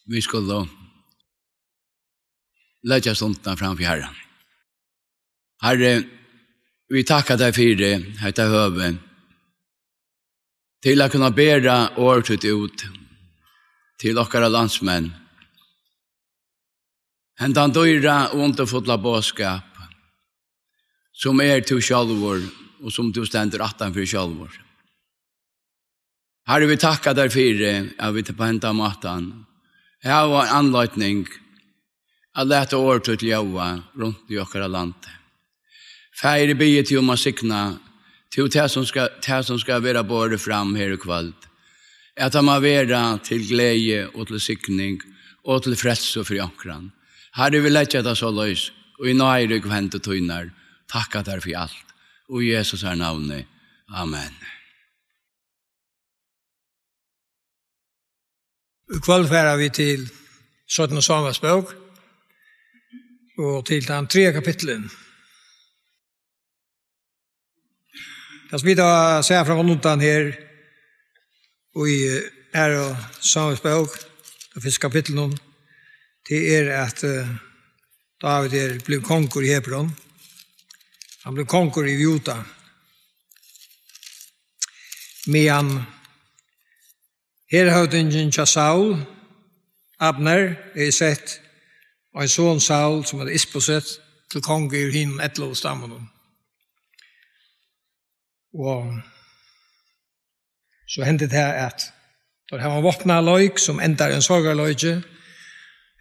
vi skulle lägga stunderna framför Herren. Herre, vi tackar dig för det, detta höve, till att kunna bära året ut till åkara landsmän. Hentan døyra och underfulla bådskap som till självor och som du ständer attan för självor. Herre, vi tackar dig för det, att vi på hentan matan. Här var en anledning att leta året till jobba runt i åkara landet. Färre bygger till om att signa till det som ska vara både fram här i kväll. Att de har vara till glädje och till signing och till frälse för jankran. Herre, vi lägger det så lös och i nöjrig vänta tøynar. Tacka dig för allt. Och i Jesus är navnet. Amen. I kväll färar vi till 17 Samuels bok och till den 3 kapitlen. Jag ska vidare säga från undan här och i och Samuels bok, det finns kapitlen, det att David blev konkur i Hebron. Han blev konkur i Juda. Men herrhövdingen till Saul, Abner, sett och en son Saul som hade Isboset till konkur i hinn 11 stammen. Och så hände det här att då har man vaknat lojk som ändrar en sorgarlojke.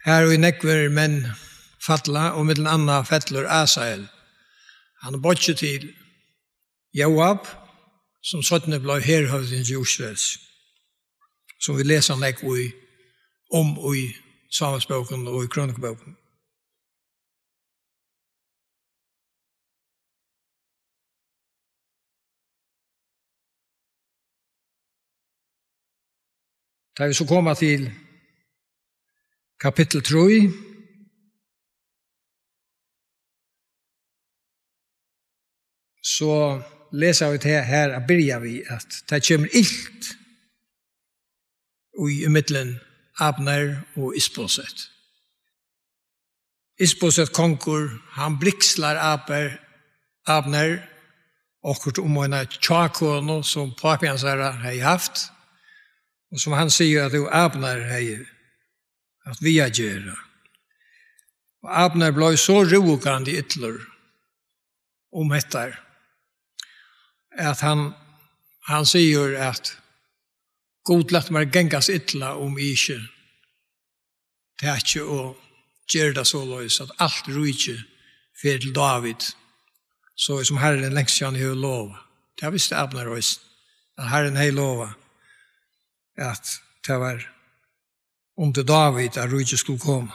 Här och i nekver män fattla och med en annan fattlor Asael. Han har bort till Joab som sådana blev herrhövdingen till Israels. Som vi läser om i Samuelsboken och i Krønikeboken. Da vi så kommer til kapitel 3, så leser vi det her, og begynner vi at det kommer ilt i middelen Abner og Isboset. Isboset konkur, han blikslar Abner, okkur om en tjakono som papjansara har haft, og som han sier at det Abner har at vi har gjøre. Og Abner ble så rogande ytler om dette, at han sier at god lett meg gengas ytla om ikke det er ikke å gjøre det så løs at alt rujtje fer til David så som Herren lengst han har lov. Det visste Abner også at Herren har lov at det var under David at rujtje skulle komme.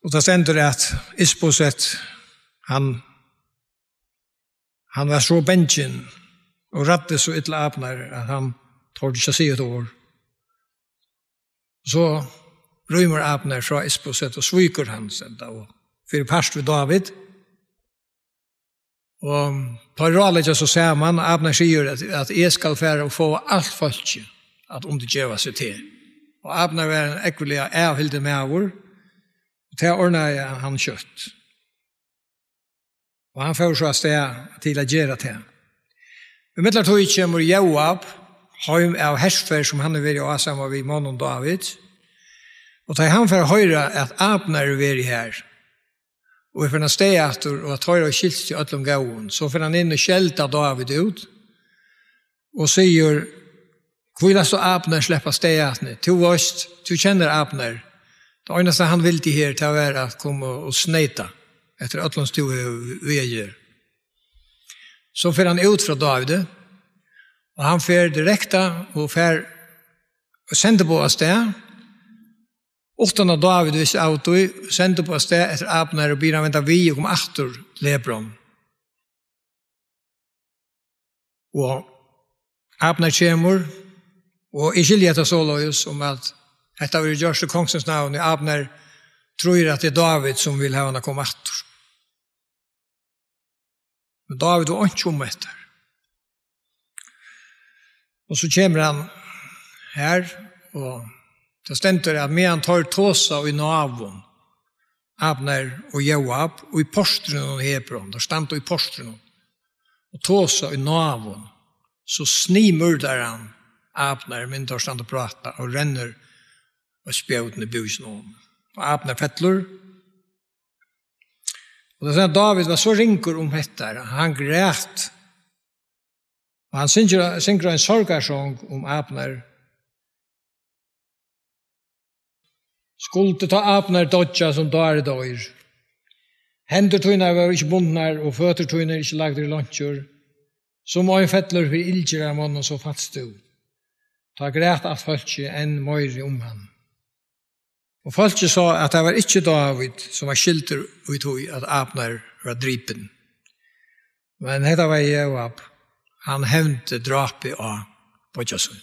Og det stender at Isboset han var så bensjen og ratte så ytla Abner at han tårde ikke å si et år. Så rymmer Abner fra Isboset og sviker han og fyrir parst ved David. Og på rådlegget så ser man Abner sier at jeg skal fære og få alt folket at undergjøve seg til. Og Abner var en ekkelig avhilde med vår og til å ordne han kjøtt. Og han får så av sted til å gjøre til. I middler tog kommer Joab, heim av hersfer som han er vært i Asam av i månen David. Og da han får høre at Abner er vært her, og for han steg etter, og at høyre og skilt til øtlom gauen, så får han inn og skjelta David ut, og sier, hvor er så Abner slipper steg etter? Du kjenner Abner. Det eneste han vil til her til å være at komme og sneita etter øtloms to vi gjør. Så får han ut fra David, og han får direkte og sender på oss det. Utan av David visste auto, sender på oss det etter Abner og blir han ventet vi og kom atter Lebron. Og Abner kommer, og i skiljet av Soløyus om at etter å være gjørste kongsens navn, Abner tror at det er David som vil ha han å komme atter. Men David var ikke om etter. Og så kommer han her, og det stender at medan tar tåsa og i navn, Abner og Joab, og i postren og Hebron, der stand i postren, og tåsa i navn, så snimurdar han Abner, men der stand og prata, og renner og spjøten i busen om. Og Abner fettler. Og det er sånn at David var så rinker om dette, han græt. Og han synger en sorgarsång om Abner. Skulle ta Abner dodja som dår i dår. Hender tøyner var ikke bundnar, og føtter tøyner ikke lagd i lunsjer. Som ein fettler for ilger av mannen så fatst du. Ta græt at folket enn møyre om han. Og folket sa at det var ikke David som var skilter ut tog at Abner var dripen. Men dette var Joab. Han hevnte drapet av Bodjason.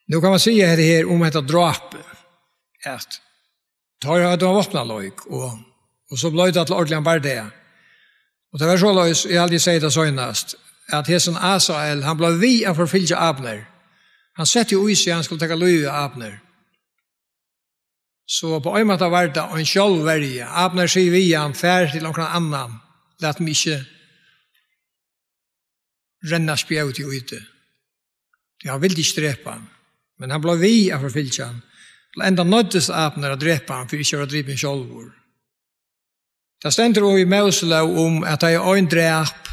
Nu kan man säga det här om detta drapet. Att tar jag då vattna lojk och så blev det att ordentligt bara det. Och det var så lös, jag aldrig säger det sånast, att hesen Asael, han blev vi att förfylja Abner. Han sett ju i sig, han skulle ta löj av Abner. Så på en måte var det en självvärje. Abner säger vi han färd till någon annan. Lät mig inte renna spjäut i ute. Han ville inte drepa han. Men han blev vi av förfylja han. Enda nøddes Abner att drepa han för inte att driva en självvård. Det ständer i Mosela om att det är en drap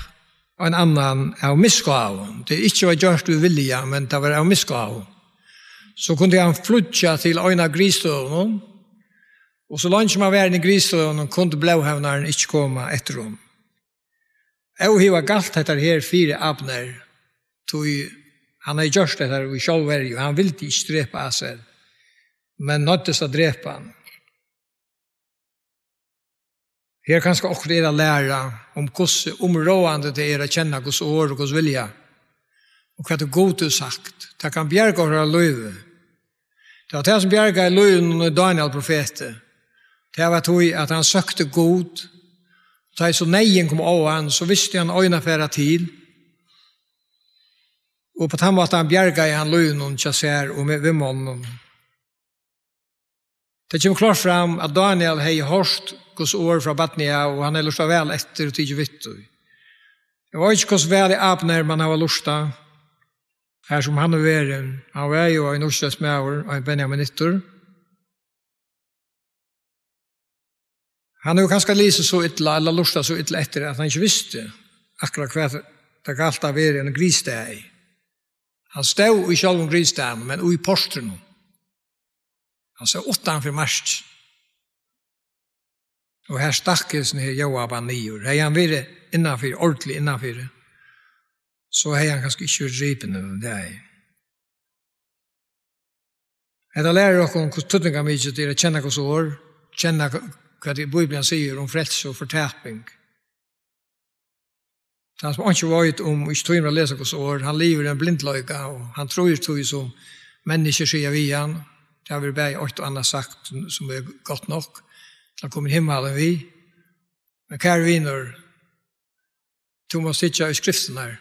och en annan av misskav. Det är inte vad görs du vilja, men det var av misskav. Så kunde han flytta till en av gristövnen. Och så långt som han var i gristövnen kunde blåhävnaren inte komma efter honom. Och det var galt detta här fyra Abner. Han har gjort det här i självverg och han ville inte drepa Asel. Men nøddes att drepa han. Her kanskje også dere lære om hvordan områdende det er å kjenne hvordan år og hvordan vilja. Og hva det gode sagt. Det kan bjerge over løyve. Det var det som bjerge i løyven under Daniel profetet. Det var tog at han søkte god. Da så neien kom av han, så visste han øyne fære til. Og på den måten han bjerge i han løyven og kjasser og med vimmånden. Det kommer klart fram at Daniel har hørt Guds år fra Batnia, og han har lustet vel etter og tidlig vitt. Jeg var ikke hvordan vel i Abner man har lustet, her som han har vært. Han var jo en Osles Mauer og en Benjaminitter. Han har jo kanskje lyst så ytla, eller lustet så ytla etter at han ikke visste akkurat hva det galt av vært en grisdag. Han stod i selv om grisdag, men i postren. Han sa utanför marsk. Og her stakkes ned Joab han nior. Hei han vært innanfyr, ordentlig innanfyr. Så hei han kanskje ikke ripen enn det er. Hetta lærer dere om hvordan tøtninga mykje til å kjenne hos år, kjenne hva det Bibelen sier om frelse og fortaping. Han som ikke vet om ikke tog inn å lese hos år, han lever en blindløyga, og han tror tog som mennesker sier vi han. Det har vi bare åkt og annet sagt som er godt nok. Da kommer himmelen vi. Men kære viner, du må sitte i skriften her.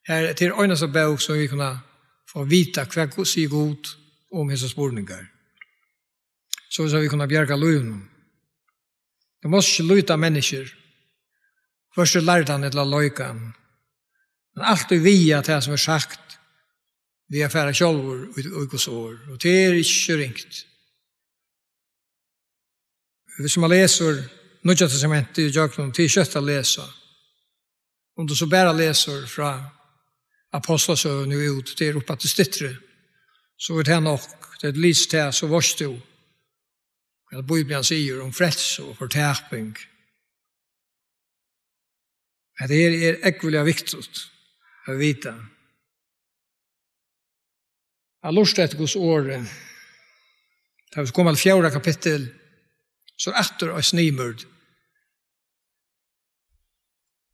Her er til øynene som bøk som vi kunne få vite hva Gud sier god om hans spurninger. Så vi kunne bjerke løven. Det måtte ikke lytte mennesker. Først lærte han et eller løyken. Men alt er via til det som er sagt. Vi er færre kjolver og Guds år. Og det er ikke ringt. Hvis man leser Nødja testamentet i Jøkken, det er kjøtt å lese. Om du så bare leser fra Apostelsøen og ut, det er oppe til stittre, så er det nok, det er lyst til, så varst du, hva Bibelen sier om frelse og fortaping. Det er ekvelig viktig å vite. Jeg har lyst til Guds år. Da vi kommer til 4. kapittel, så etter og snimurd.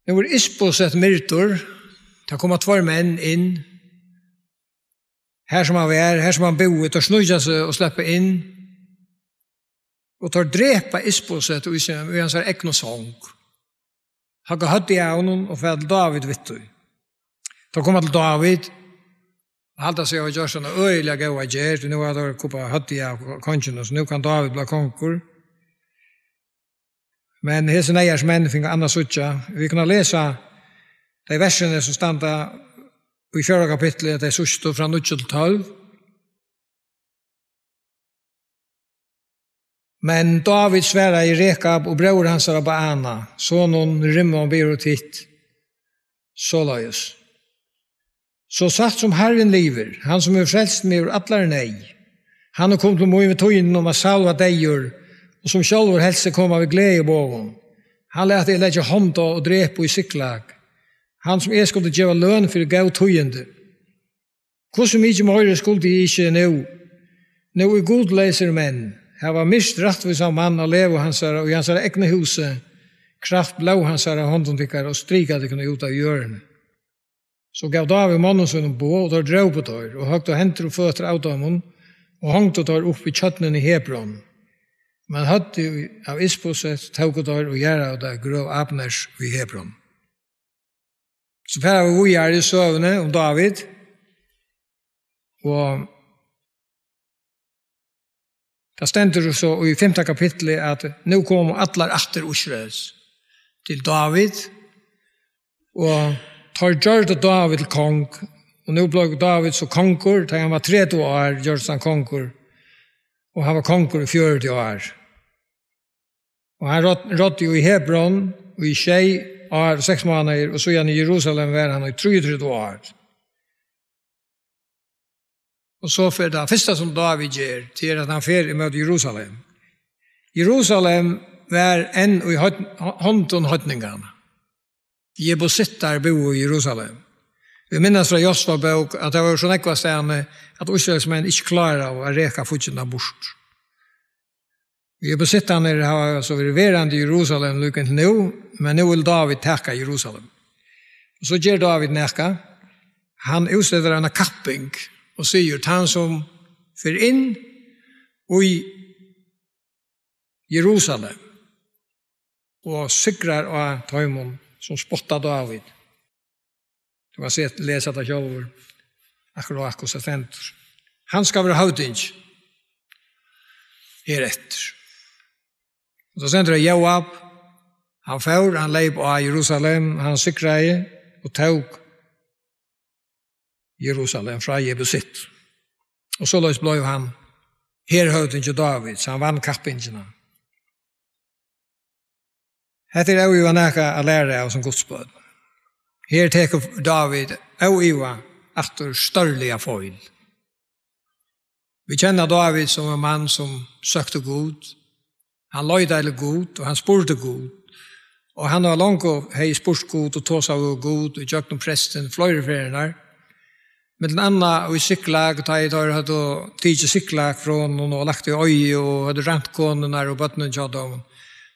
Det var Isboset Myrtor. Det kommer 2 menn inn. Her som han var, her som han boet, og snudja seg og slippe inn. Og tar drepa Isboset og hans egn og sång. Han ga høtt i avnen og fyrir til David vittu. Da kommer til David, Halda sig och gör såna öliga goda ger. Nu har det kupa hattiga kongen så nu kan David bli konkur. Men hesen eiers män finga anna sucha. Vi kan läsa de verserna som standa i 4 kapitlet det sista från 9 till 12. Men David svära i Rekab och bror hans Baana, sonen Rimmon Berotit, Solajus. Så satt som Herren lever, han som är frälst med allar nej. Han har kommit till mig med tøyen om att salva dejer, och som själv hälsa komma vid glädje bågen. Han lät det lägga hånd och drepa i siklag. Han som skulle geva lön för gav tøyende. Hur så mycket mer skulle det inte nu? Nu är godläser män. Här var mist rättvis av man och leva hans och i hans egna huset. Kraft blå hans hånden tyckar och strikade kunde ut av jörn. Så gav David mannen som bo och då drog på dörr och högt och händer och fötter av dem och hängt och tar upp i köttnen i Hebron. Men hade av Isboset tog och dörr och göra och där grov Abners i Hebron. Så för vi är i sövne om David och det ständer så i 5 kapitlet att nu kommer allar atter Israels till David och tar gjorde David till kong och nu blev David så konkur till han var 30 år gjorde han konkur och han var konkur i 40 år och han rådde ju i Hebron och i Shei år 6 månader och så igen i Jerusalem var han i 33 år. Och så för det första som David gör till att han fer emot Jerusalem. Jerusalem var en i hånden höjtningarna. Jebusittar bo i Jerusalem. Vi minns från Josva bok att det var så nekva ställen att Israelsmän inte klarar att reka fortsätta bort. Jebusittarna har så verande i Jerusalem lyckligt nu, men nu vill David täcka Jerusalem. Och så gör David näka. Han utsätter en kapping och säger att han som för in i Jerusalem och sikrar av Taimon som spottar David. Du har sett läsa det själv akkurat så fint. Han ska vara hövding här efter. Och så sänder Joab. Han lev på Jerusalem. Han sikrade och tog Jerusalem fra Jebusitt. Och så lös blev han herrhövding till David, så han vann kappingarna. Här är ju näka att lära av som godsböd. Här teker David Iva efter störliga foil. Vi känner David som en man som sökte god. Han löjde god och han spurte god. Och han har långt och hej spurt god och tås av god och jöknum prästen flöjre färgerna. Men den andra och i cyklag och hade tidigt cyklag från och lagt i öj och hade ränt konerna och bötnen till dem.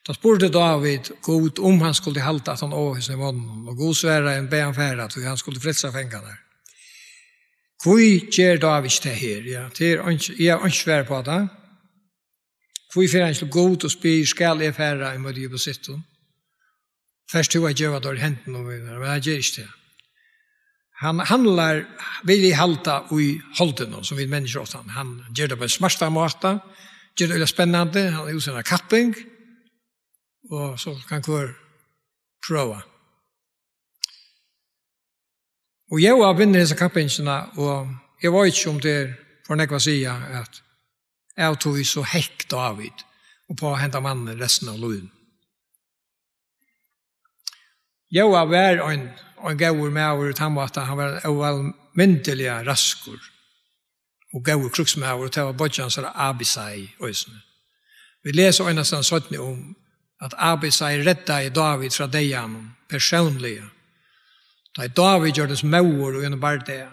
Då spurte David god om han skulle halta att han åhus i munnen och god svära en beanfärd att han skulle frälsa fängarna. Kvui ger David det här? Ja, jag är svär på det. Kvui för han skulle god och spyr skall jag färra i mot Jebusitten. Först tog jag göra då i händerna men jag gör inte det. Han handlar vill halta i hålden som vi människor åt han. Han gör det på en smarta måte, gör det spännande, han usar en kapping och så kan kvar prova. Och jag har vinner dessa kappingarna och jag var inte om det för nekva säga att jag tog så häck David och på att hämta mannen resten av livet. Jag var en gaur med och han var oallmyntliga raskor och gaur kruksmäver och det var bodjans Abisai. Vi läser nästan sådant om att Abisai räddade David från dejan personliga. Da David gjorde småor och en barde.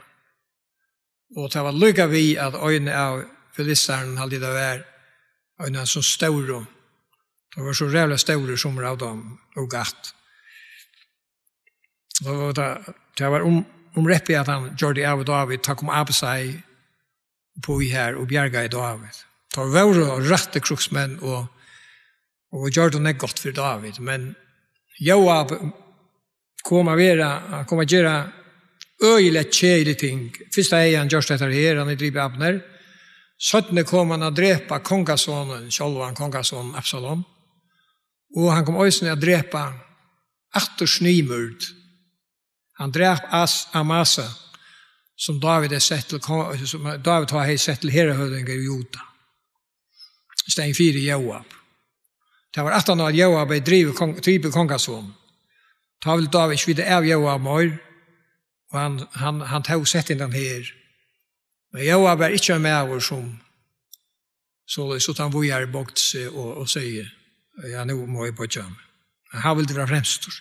Och det var lycka vi att ögonen av filistaren hade det var ögonen som stora. Det var så rävla stora som av dem och gatt. Och det var omräppigt att han gjorde av David tack om Abisai på i här och bjärga i David. Det var rätte kruksmän och gjorde det gott för David. Men Joab kommer att göra øyeligt kjedelig ting. Først er han gjørst etter her, han driver Abner. 17 kom han å drepa kongasonen, Kjolvan, kongasonen Absalom. Og han kom også ned å drepa Achters nymurd. Han drep Amasa, som David har sett til herrehøvdinger i Jota. Stein 4 Joab. Det var 18 år Joab driver kongasonen. Ta vil David ikke vite av Joab mer, og han tog sett inn den her. Men Joab ikke med over som så han vojar bort seg og sier, ja, nå må jeg på kjøm. Men han vil det være fremstor.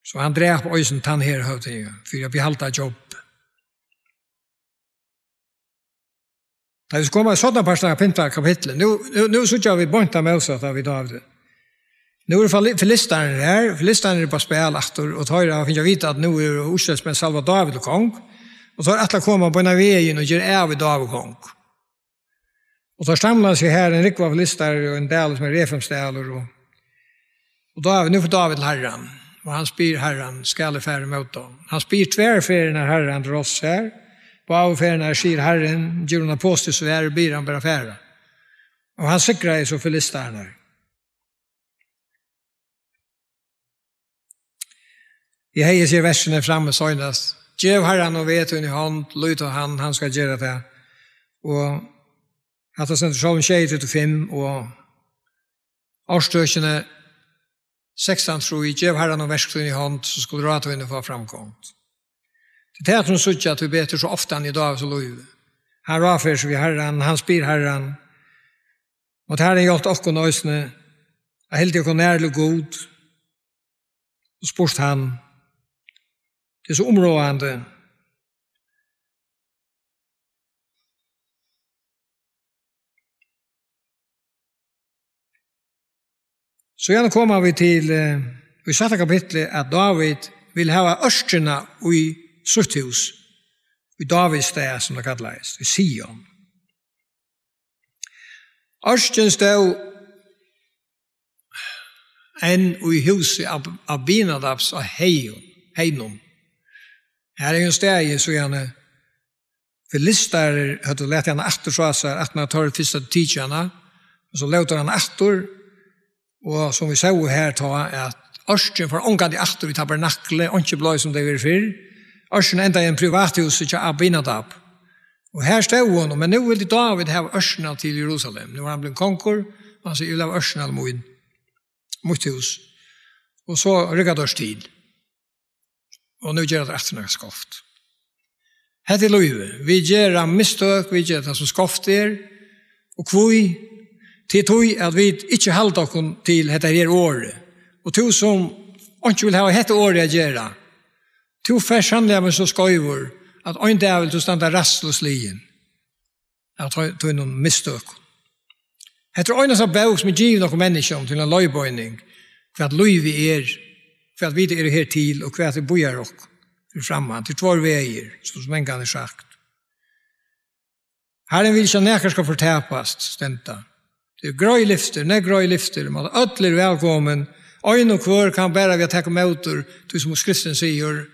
Så han drev på øysen tann her høvdingen, for jeg behalta jobb. Da vi kommer i sånne parstene av pinta kapitlet, nå synes vi bonta med oss at vi David. Nu är det filisterne her. Filisterne på spel efter och tar jag finner vita att nu är det Osles med Salva David och kong. Och så att komma på en vägen och ger av David kong. Och så samlar sig här en rikva filistare och en del som är refemställer och David, nu får David herran. Och han spyr herran skall färre mot dem. Han spyr tvärfärre när herran drar oss här. På avfärre när skir herren ger hon apostel så är blir han bara färre. Och han sikrar så filisterne. I hei ser versene framme søgnast. Gjev herran og vet hun i hånd, lyt av han skal gjøre det. Og at det sendt sjålen 25 og årstøkene 16 tror jeg, gjev herran og verskene i hånd, så skulle rata henne få framkomst. Det er at hun sier at vi beter så ofte han i dag så lov. Han rafer seg vi herran, han spyr herran. Og det her er gjort okko nøysene, jeg helt ikke nærlig god. Og spurt han, det er så områdende. Så gjerne kommer vi til i satte kapitlet at David vil ha ørstene i sitt hus, i Davids sted, som det kalles, i Sion. Ørsten stod enn i huset av Abinadabs og Heinom. Her er en steg så gjerne filister hadde lett henne eftersvaser at man tar første tidsjene, og så løter han efter, og som vi så her ta at Ørsten får omgang til efter i tabernakle, og ikke blå som det var før. Ørsten enda i en privathus til Abinadab. Og her stod hun, men nå vil David ha Ørsten til Jerusalem. Nå var han blitt konkor, og han sier, jeg vil ha Ørsten mot hus. Og så rykket oss til. Og nå gjør det etter noe skoft. Hette er løyve. Vi gjør det mistøk, vi gjør det som skoft er. Og kvøy, til tog at vi ikke holder oss til dette her året. Og to som ikke vil ha dette året å gjøre. To først handler med så skøyver at øyne er vil til å stande rastløs lien. At det er noen mistøk. Hette er øyne som bøk som er givet noen mennesker til en løybøyning. Hva at løyve er, hva at vi er her til, og hva at vi bøyer oss til fremme, til tvær veier, som en gang er sagt. Herren vil ikke nekker skal fortapast, stenta. Det er grøy lyfter, grøy lyfter, man er ødler velkommen, øyne og kvør kan bare vi ha takket møter, til som skriften sier,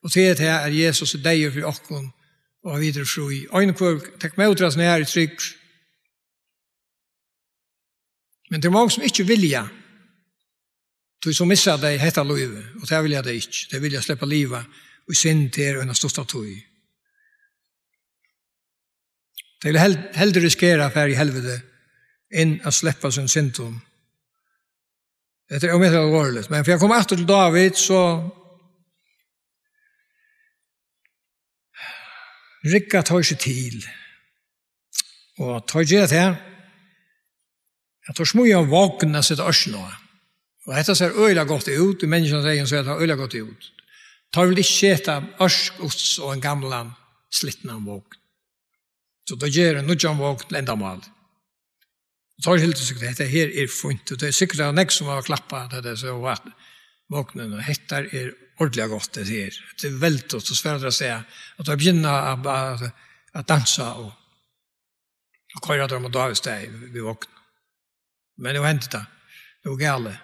og til at her er Jesus og deg for okken, og videre fri. Øyne og kvør takket møter oss nær i trygg. Men det er mange som ikke vilja, til som missa deg hetta løyve, og det vil jeg det ikke. Det vil jeg slippe livet, og synd til og en største tog. Det vil heller riskere for i helvete, enn å slippe sin syndom. Det er omhettet alvorlig. Men for jeg kom etter til David, så rikka tar seg til. Og tar seg til, jeg tar små av våkene sitt ørsnå. Og dette ser øyla godt ut, i menneskene sier det øyla godt ut. Tar vel ikke skjeta ørskots og en gammal slittna våk. Så da gjør en nødjan våk til enda mal. Tar helt sikkert, dette her er funnet, og det er sikkert at nek som har klappet det så våknen, og dette er ordentlig godt det her. Det er veldig og svært å se, at det begynner å dansa og køyre dem og daves deg ved våknen. Men det var hentet det. Det var gale.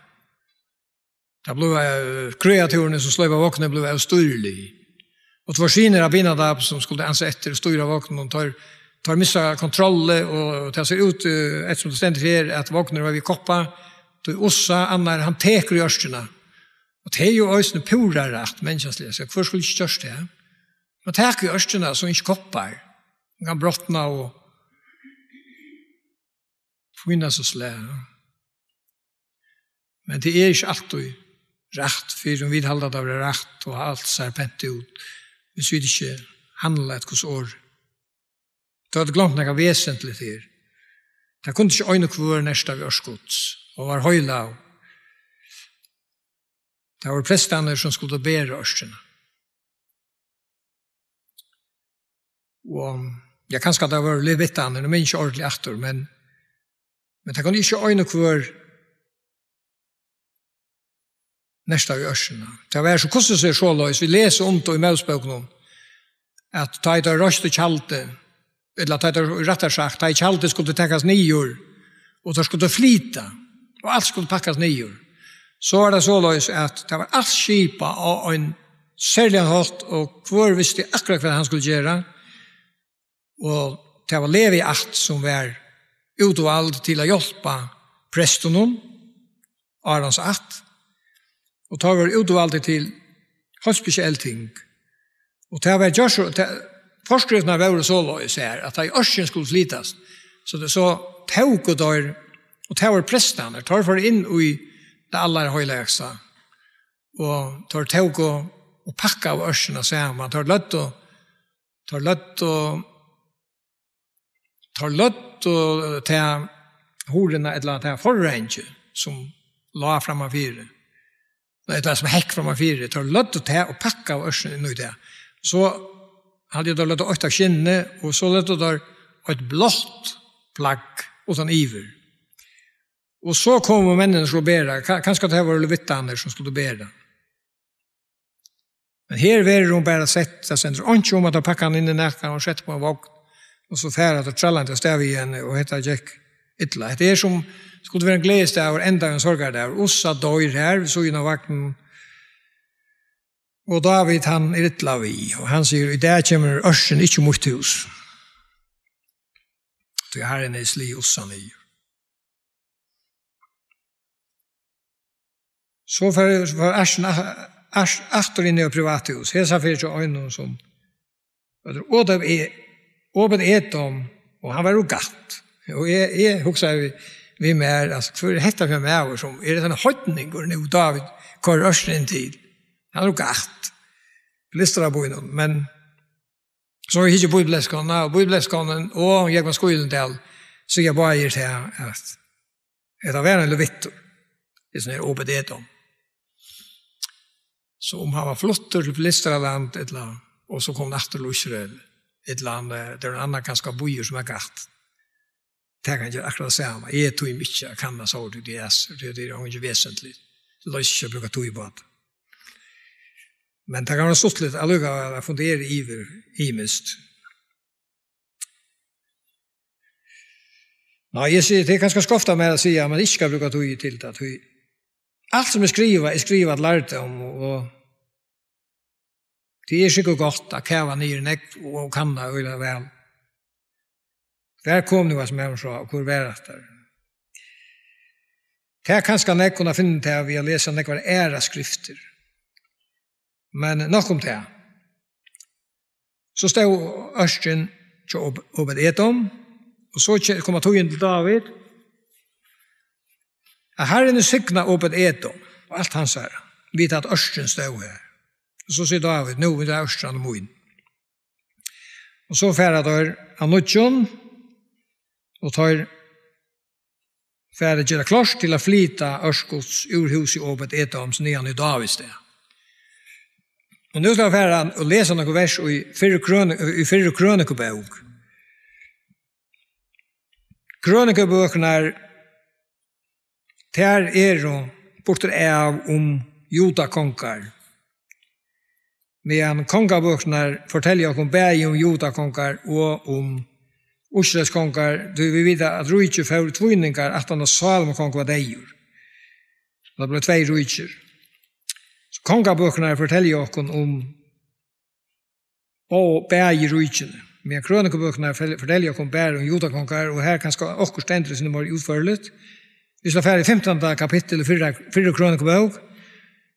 Det blev kreaturen som slöva vakna blev styrlig. Och två skiner av Binadab som skulle anse efter styra vakna och tar missa kontroll och det ser ut eftersom det ständigt är att vakna var vi koppa då ossa annar han teker i österna. Och det är ju ösne pura rätt människans så för skulle inte störst det. Man teker i österna så inte koppar. Man kan brottna och finna så slä. Men det är inte alltid rätt, för om vi håller det av det rätt och allt serpent ut, hvis vi ikke handler et hos år. Det hadde glemt noe vesentlig her. Det kunne ikke øyne kvore næsta ved årsgods, og var høyla av. Det var prestene som skulle bære årsene. Og jeg kan skal det var litt vittane, det er ikke ordentlig aktor, men det kunne ikke øyne kvore nästa i örsena. Det var så kostar sig så lås vi läser om det i Mosebok att ta det röst och chalte eller ta det rätta sagt ta chalte skulle täckas nior och då skulle det flyta och allt skulle packas nior. Så var det så lås att det var allt skipa och en särskild halt och kvar visste akkurat vad han skulle göra. Och det var Levi 8 som var utvald till att hjälpa prästen Arons 8. Och tar vi utvald till helt speciellt ting. Och det var Joshua, forskrifterna var så lås här att i örsken skulle flytas. Så det så tog och där och tar prästerna tar för in i det allra högsta. Och tar tog och packa av örsken och säger man tar lött och ta hororna eller ta förränge som la framman fyra. Nej, det som häck från fyra tar lött och ta och packa av örsken nu det. Så hade jag då lött åtta skinne och så lött då ett blått plagg och sån iver. Och så kom männen som bära, kanske det var levittaner som skulle bära. Men här var de bara sätta sig inte om att packa in i näkan och sätta på en vagn och så färd att tralla inte stäv igen och heta Jack Ytla. Det är som skulle vara en glädje och ända en sorgar där. Ossa dör här, så innan vakten. Och David han är Ytla vi. Och han säger, i där kommer örsen inte mot hus. Det här är en sli ossan i. Så för örsen efter inne i privathus. Hesa för ju ögonen som Obed Edom och han var gatt. Och jag huxar vi med alltså för detta för mig som är det en höjtning går nu David kör örsen till. Han är gatt. Listra boinen men så är ju bibelskolan och jag var skolan till så jag bara ger till att det var en levittor. Det är sån Obed Edom. Så om han var flottor till Listraland ett land och så kom efter Israel ett land där en annan ganska bojer som är gatt. Det kan jag akkurat säga. Jag tog mycket kan man så det är inte väsentligt. Det låter inte bruka tog i båt. Men det kan vara stort lite alluga att fundera i mist. Nej, jag ser det är ganska skofta med att säga att man inte ska bruka tog i till att allt som är skrivet lärde om och det är så gott att kräva ner näck och kanna öle väl. Där kom nu vad som är så och hur var det där. Det kanske näck kunna finna det vi läser näck var era skrifter. Men nog om det. Så stod Örsten till Obed Edom och så kommer togen till David. Herren är signa Obed Edom och allt hans här. Vet att Örsten stod här. Och så säger David, nu är det Örsten och Moin. Och så färdar Anotjon och tar färdar Gera Klors till att flyta Örskots urhus i Obed Edoms nyan i Davids det. Och nu ska jag färda och läsa några vers i fyra krönikebok. Krönikebökerna där är de bortre av om judakonkar. Men kongabökerna fortäljer om bäg om judakonkar och om Israels konkar. Vi vet att Ruiche för tvåningar att han och Salomon konk var dejur. Det blev 2 ruicher. Kongabøkene forteller oss om og bæge rujtjene. Men kronikabøkene forteller oss om bæge og judakonger, og her kan også stendes som er utførligt. Vi skal fære i 15. kapittel i 4. kronikabøk,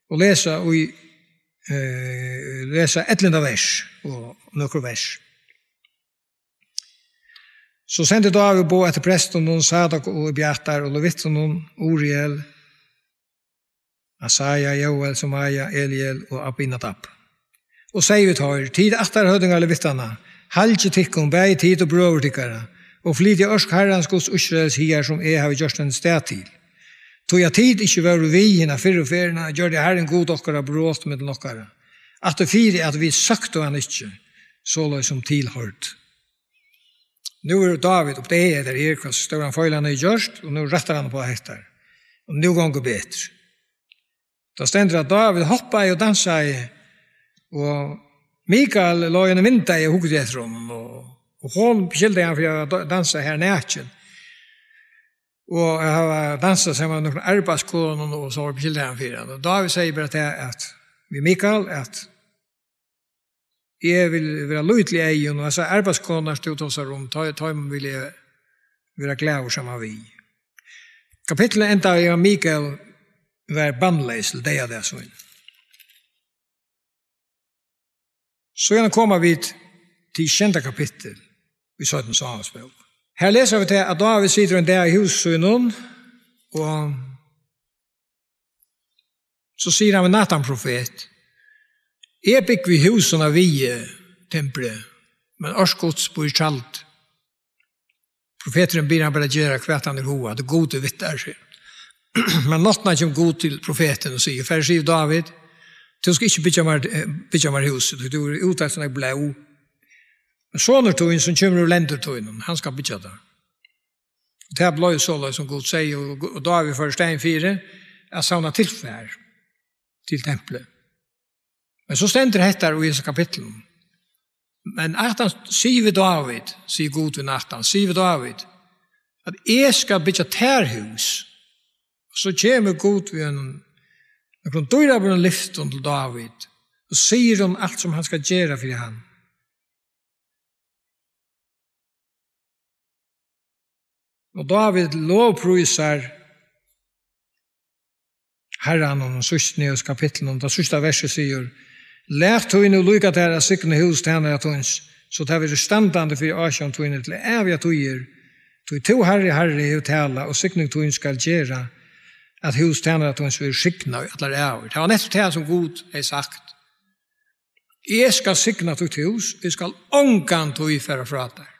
og lese 11. vers og noen vers. Så sendte David bo etter presten og Sadak og Bjartar og Levitton, Uriel, Asaja, Joel, Somaja, Eliel og Abinadab. Og sier vi tar, tid etter høydingar Levittana, halvtje tikkum, bæg tid og brøvertikkara, og flyt i ørsk herrans gods Israels hier som har gjort en sted til. Tog jeg tid ikke var vi hina fyrre og fyrna, gjør det herren god okkara brått med nokkara. At det fyri at vi søkte han ikke, så løy som tilhørt. Nu er David opp det der her, hva stør han feilene i gjørst, og nu rettar han på etter. Og nu ganger bedre. Da stender at David hoppa i og dansa i, og Mikael la en vinta i hugget etter honom, og hon beskylde han for å dansa her nætjen. Og jeg har danset sammen med noen arbeidskålen, og så beskylde han for det. Og David sier bare til at vi Mikael, at jeg vil være lydelig egen, og jeg sier arbeidskålen stod hos rom, ta vil jeg være glad sammen vi. Kapitlet enda er Mikael var bandleisel, det er det sånn. Så gjerne kommer vi til 10. kapittel i 17. Samuelsbok. Her leser vi til at David sitter en der i hussønnen, og så sier han med Nathan profet, jeg bygger vi husen av vi tempelet, men Ørskots bor i kjalt. Profeteren blir han bare gjøre hva han i hoa, det gode vittar seg. Men nåttene kommer god til profeten og sier, for sier David, du skal ikke bygge meg huset, du er uttalt sånn jeg blå. Men sånnertøyen som kommer ur lendertøyen, han skal bygge det. Det ble jo så som god sier, og David for stein 4, er savnet tilfær til tempelet. Men så stender det etter i disse kapitlen. Men Nathan sier vi David, sier god ved Nathan, sier vi David, at jeg skal bygge tærhus, så kommer god ved en døyre på en lyft til David, og sier han alt som han skal gjøre for han. Og David lovprøyser Herren om sørste nyhets kapitlen, og det sørste verset sier, «Lært tøyne lykka til å sykne hus til henne tøyns, så det er standande for Asjan tøyne til evige tøyer, tøy to herre i tala, og sykning tøyne skal gjøre at hus til henne tøyns vil skykna i alle æver.» Det var nettopp det som god er sagt. «Jeg skal sykna tøy til hus, jeg skal ångan tøy færa fra der.»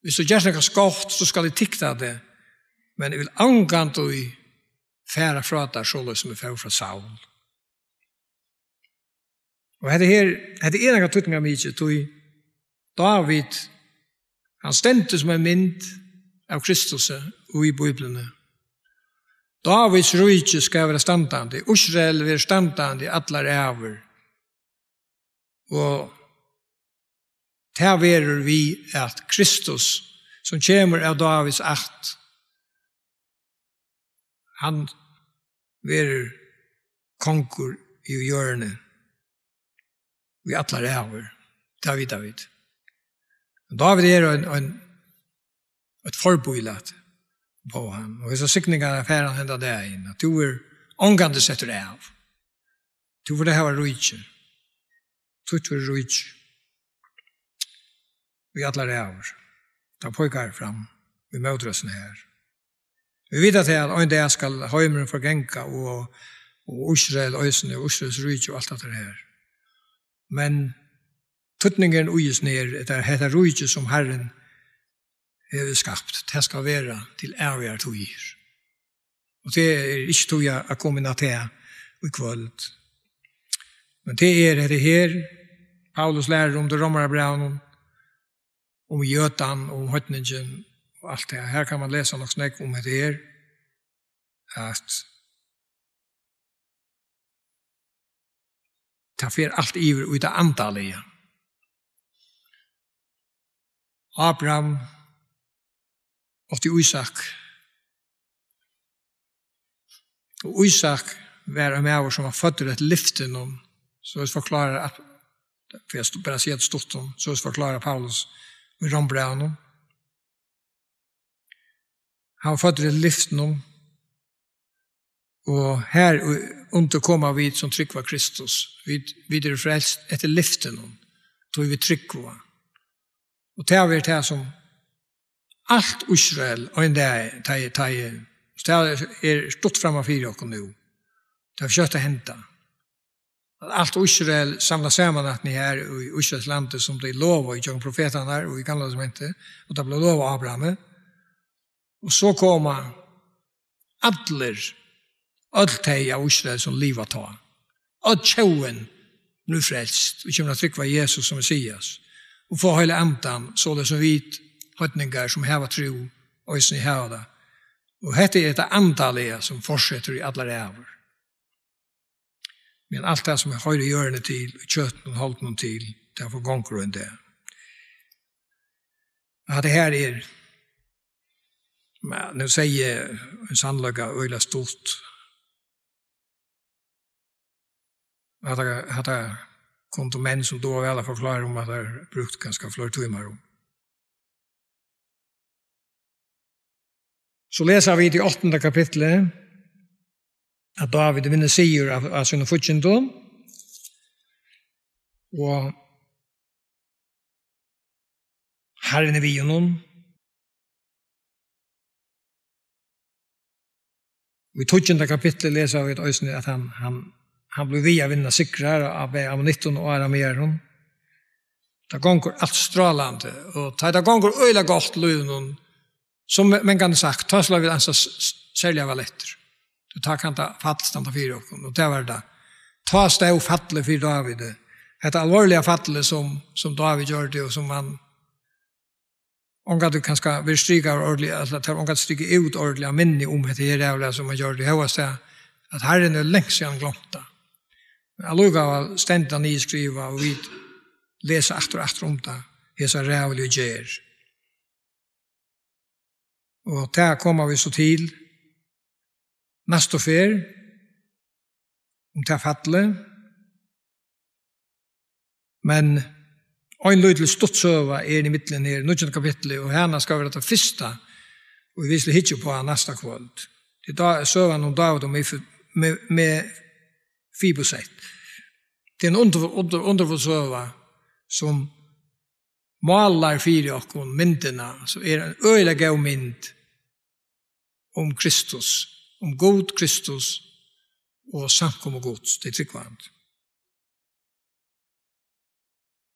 Hvis du gjør noe skott, så skal jeg tikta det, men jeg vil ångan tøy færa fra der, så som jeg færa fra Saul. Og det er en av tøytninga mykje, tøy David, han stendte som en mynd av Kristus og i Bibelene. Davids rujtje skal være standande, Israel være standande i alle æver. Og det verer vi at Kristus, som kommer av Davids akt, han verer konkur i hjørne, vi alle æver, David. David er et forbøylet på ham. Og hvis sikningen er ferdig enda der inn, at du er omgående setter av. Du får det her rujtje. Du får rujtje. Vi alle æver. Da pågår fram. Vi møter oss her. Vi vet at en dag skal høymeren forgenka og Israel, Øysene, Israels rujtje og alt dette her. Men tøtningen uges ned, det er dette rujtje som Herren er skapt. Det skal være til evige tøyer. Og det er ikke tøyer å komme til i kveld. Men det er det her. Paulus lærer om det romerbrevene, om Jötan, om høytningen og alt det. Her kan man lese noe snakk om det her. At det fer alt iver ut av antallet. Abraham og til Isak. Og Isak var en med som var født et lyfte noen, så vi forklarer at, for jeg bare sier at stort om, så vi forklarer Paulus i Rombrevnen. Han var født et lyfte noen, og her underkommer vi som trygg var Kristus. Vi er frelst etter lyfte noen, tror vi trygg var. Og det har vært det som alt Israel, og en dag, det er stått fremme for dere nå. Det har forsøkt å hente. Alt Israel samlet sammen at ni her i Israels landet som ble lov i kjøkken profetene her, og i gamle testamentet, og det ble lov av Abraham. Og så kommer alle teg av Israel som livet tar. Og tjoen nu frelst, og kommer til å trykke Jesus som Messias. Og få hele andan, så det som vit høytninger som hever tro, og som hever det. Og dette er det antallet som fortsetter i alle ræver. Men alt det som er høyre gjørende til, kjøtten og holdt noen til, det er for ganger rundt det. Ja, det her er, men nå sier en sannløyga øyla stort, at det kom til menn som då vel forklarer om at det er brukt ganske flere timer om. Så leser vi i 8. kapitlet at David vinner sier av sin fortjendom, og Herren er vi gjennom. I 12. kapitlet leser vi at han ble via vinna sikrar av 19 år av mer. Det gonger alt strålande, og det gonger øyla godt løven, som man kan sagt, ta slag vi ansa særlig av etter. Du tar kan ta fattstanda fyrir okkur, og det var det. Ta steg fattle fyrir David. Et alvorlige fattle som David gjør det, og som han omgat du kanskje vil stryka ordentlig, at omgat stryka ut ordentlig av minni dette her som han gjør det. Jeg har sagt at Herren er lengst siden glomta. Alluga var stendt han skriva, og vi leser etter om det, hesa rævlig og gjer. Og der kommer vi så til neste fer, om det fattle, men en løydelig ståttsøva er i midtelen her, 19. kapitlet, og henne skal være det første, og vi viser hitje på neste kvöld. Det er søvann om David og med Fiboset. Det er en underfull søva som maler fire og myndene, så er en øyelig gav mynd om Kristus, om god Kristus og samkom og gods, det er tryggvand.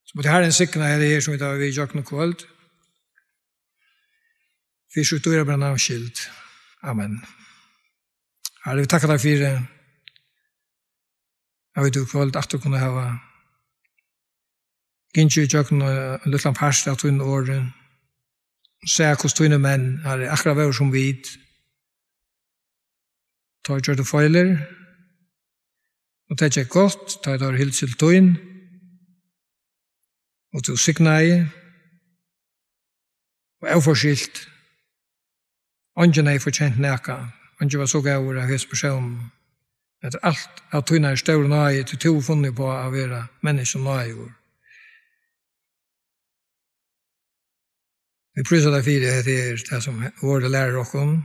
Så det her er en sikkerhet her, det her som vi tar ved i Jøkken og Kvöld. Fyrst ut og bra navnskild. Amen. Herre, vi takker deg for jeg vet du Kvöld at du kunne ha gynnsi i Jøkken og en liten parst av tunne året. Se hos tunne menn, herre, akkurat vær som vid. Ta gjør du feiler, og det er godt, ta gjør hilt til tunn, og du signa i, og jeg forskilt, ånden er fortjent neka, ånden var så gavur av hos person, at alt av tunna er større nøye, til to funnet på å være mennesker nøye. Vi prøver deg fire, det er det som våre lærer dere,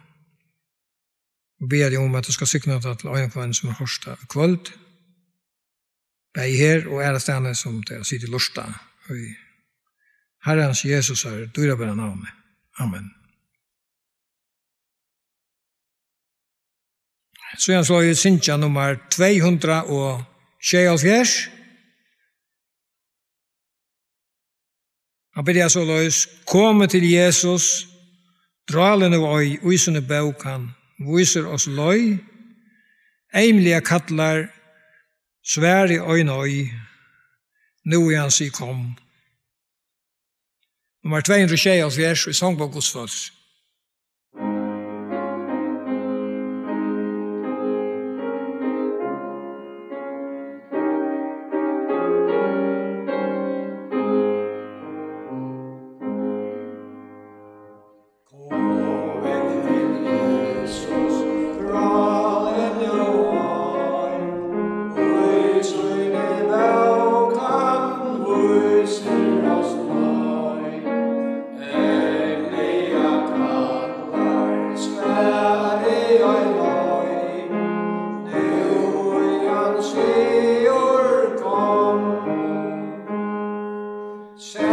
og ber deg om at du skal signa til øynekvann som er hørsta i kvöld, bei her, og det stedene som det sitter i lorsta, Herrens Jesus er dyrebare navn. Amen. Så jeg slår i Sintja nummer 276. Han ber jeg så løs, komme til Jesus, dralende øy, uisende bøk han, viser oss løy, eimlige kattler, svær i øyne øy, nå er han sier kom. Nummer 276 i Sangbok Godsfalls. Sen